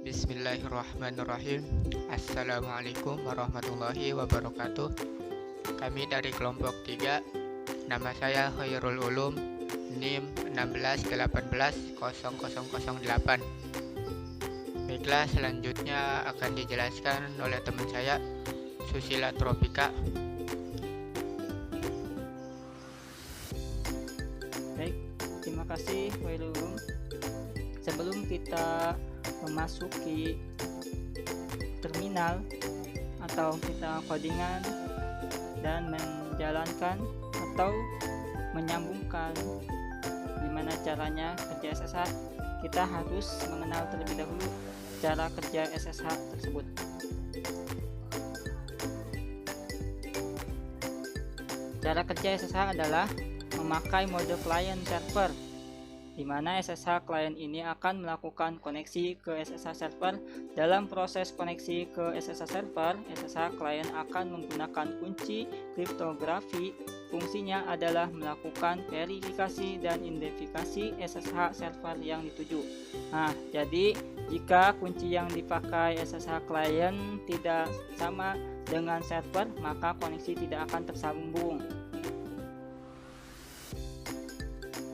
Bismillahirrahmanirrahim. Assalamualaikum warahmatullahi wabarakatuh. Kami dari kelompok 3. Nama saya Khairul Ulum, NIM 16180008. Baiklah, selanjutnya akan dijelaskan oleh teman saya, Susila Tropika. Baik, terima kasih Khairul Ulum. Sebelum kita memasuki terminal atau kita codingan dan menjalankan atau menyambungkan gimana caranya kerja SSH, kita harus mengenal terlebih dahulu cara kerja SSH tersebut. Cara kerja SSH adalah memakai mode client server, di mana SSH client ini akan melakukan koneksi ke SSH server. Dalam proses koneksi ke SSH server, SSH client akan menggunakan kunci kriptografi. Fungsinya adalah melakukan verifikasi dan identifikasi SSH server yang dituju. Nah, jadi jika kunci yang dipakai SSH client tidak sama dengan server, maka koneksi tidak akan tersambung.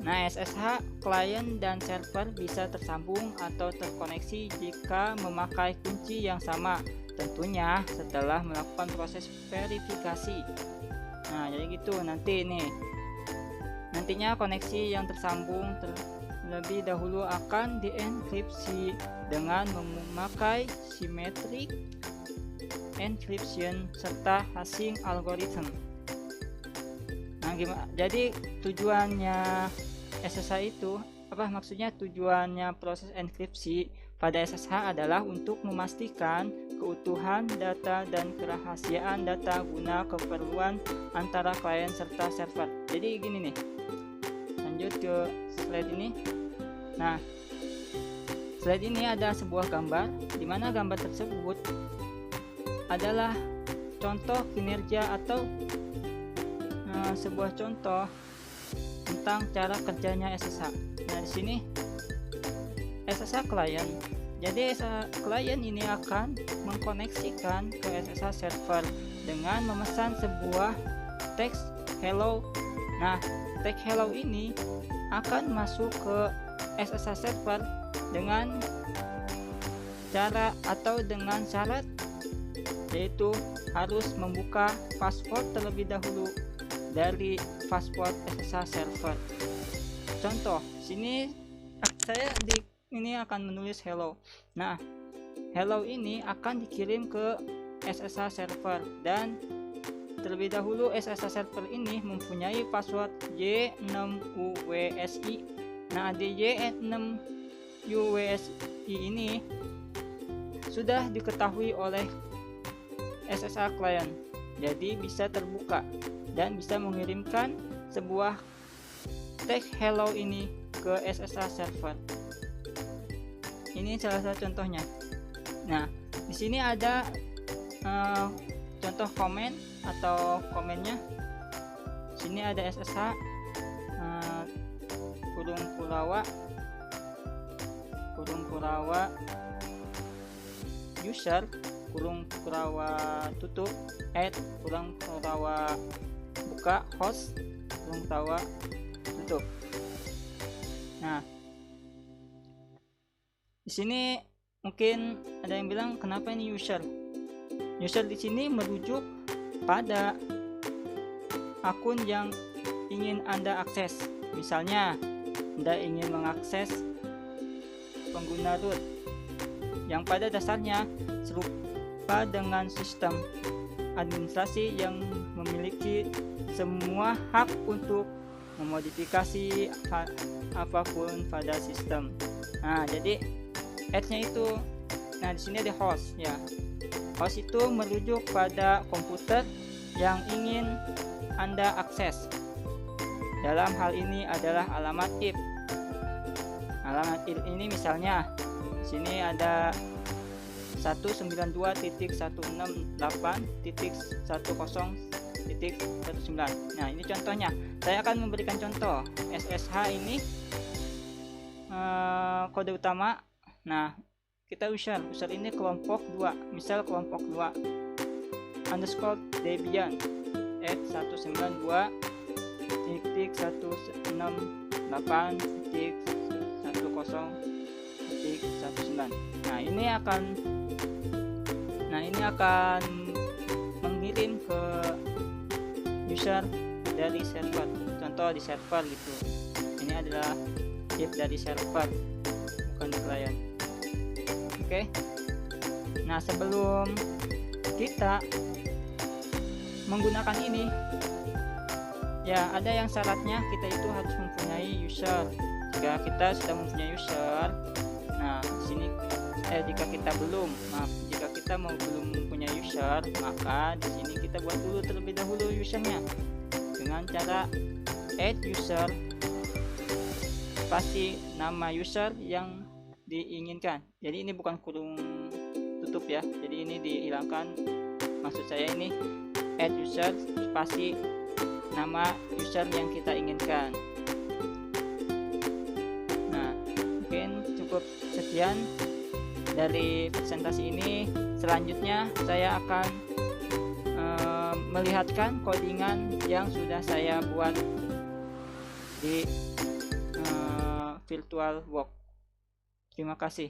Nah, SSH client dan server bisa tersambung atau terkoneksi jika memakai kunci yang sama, tentunya setelah melakukan proses verifikasi. Nah, jadi gitu nantinya koneksi yang tersambung terlebih dahulu akan dienkripsi dengan memakai symmetric encryption serta hashing algorithm. Nah, jadi tujuannya SSH itu maksudnya tujuannya proses enkripsi pada SSH adalah untuk memastikan keutuhan data dan kerahasiaan data guna keperluan antara klien serta server. Jadi gini nih, lanjut ke slide ini. Nah, slide ini ada sebuah gambar, di mana gambar tersebut adalah contoh kinerja atau sebuah contoh tentang cara kerjanya SSH. Nah, di sini SSH client. Jadi SSH client ini akan mengkoneksikan ke SSH server dengan memesan sebuah teks hello. Nah, teks hello ini akan masuk ke SSH server dengan cara atau dengan syarat, yaitu harus membuka password terlebih dahulu dari password SSH server. Contoh, sini saya ini akan menulis hello. Nah, hello ini akan dikirim ke SSH server dan terlebih dahulu SSH server ini mempunyai password Y6UWSI. Nah, di Y6UWSI ini sudah diketahui oleh SSH client, jadi bisa terbuka dan bisa mengirimkan sebuah teks hello ini ke SSH server. Ini salah satu contohnya. Nah, di sini ada contoh komen atau komennya. Sini ada SSH kurung kurawa user kurung kurawa tutup kurung kurawa buka host kurung tawa tutup. Nah, di sini mungkin ada yang bilang kenapa ini user di sini merujuk pada akun yang ingin Anda akses. Misalnya Anda ingin mengakses pengguna root yang pada dasarnya serupa dengan sistem administrasi yang memiliki semua hak untuk memodifikasi apapun pada sistem. Nah, jadi H-nya itu, nah di sini ada host ya. Host itu merujuk pada komputer yang ingin Anda akses. Dalam hal ini adalah alamat IP. Alamat IP ini misalnya di sini ada 192.168.10.19. Nah, ini contohnya. Saya akan memberikan contoh. SSH ini kode utama. Nah, kita user ini kelompok 2, misal kelompok 2 underscore Debian at 192.168.10.19. Nah ini akan mengirim ke user dari server, contoh di server gitu. Ini adalah if dari server, bukan di klien. Oke. Nah sebelum kita menggunakan ini, ya ada yang syaratnya kita itu harus mempunyai user. Jika kita sudah mempunyai user, nah sini jika kita belum mempunyai user, maka di sini kita buat dulu terlebih dahulu usernya dengan cara add user spasi nama user yang diinginkan. Jadi ini bukan kurung tutup ya, jadi ini dihilangkan. Maksud saya ini add user spasi nama user yang kita inginkan. Nah mungkin cukup sekian dari presentasi ini. Selanjutnya saya akan melihatkan codingan yang sudah saya buat di VirtualBox. Terima kasih.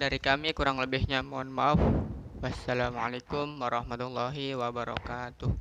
dari kami, kurang lebihnya mohon maaf. Wassalamualaikum warahmatullahi wabarakatuh.